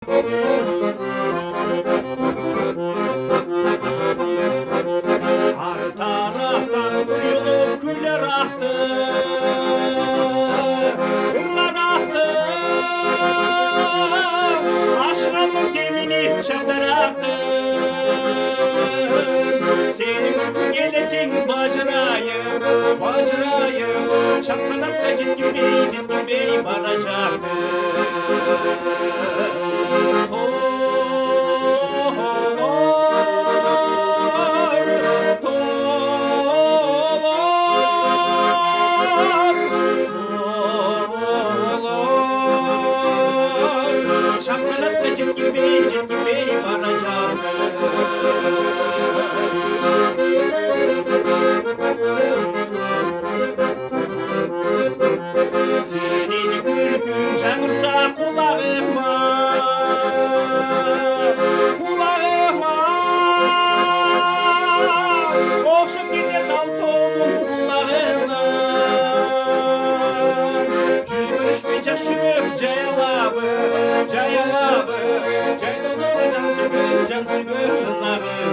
Her taraftan duyulup güller aktı, ırlar aktı. Aşkımın gemini çadır attı. Senin gelesin bacırayım, bacırayım. Şapkınakta ciddi varacaktı. Şapkınakta ciddi varacaktı. Senin gülgün çağırsa kulağıma, kulağıma. Okşup gider dal tohum kulağına. Yüz görüşmeyecek şürük cayalabı, cayalabı. Caylanır can sıgın narına.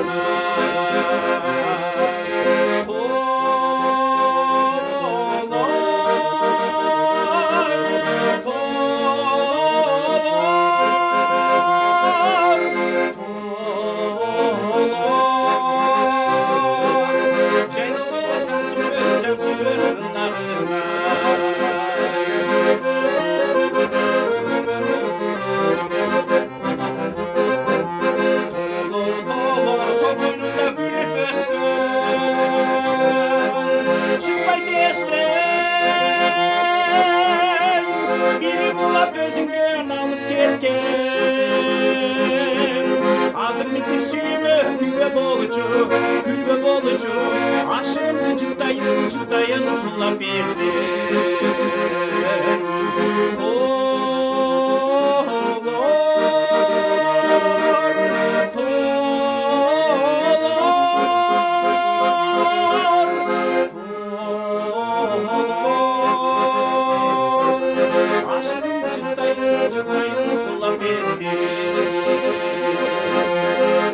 Biri bulap özümden namus ketken. Azırlıklı suyumu küve bolucu. Aşığımı cıdayın sulap verdi. Aşkım cıdayın sulap verdi.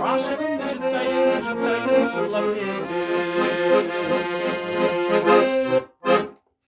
Aşkım cıdayın sulap verdi.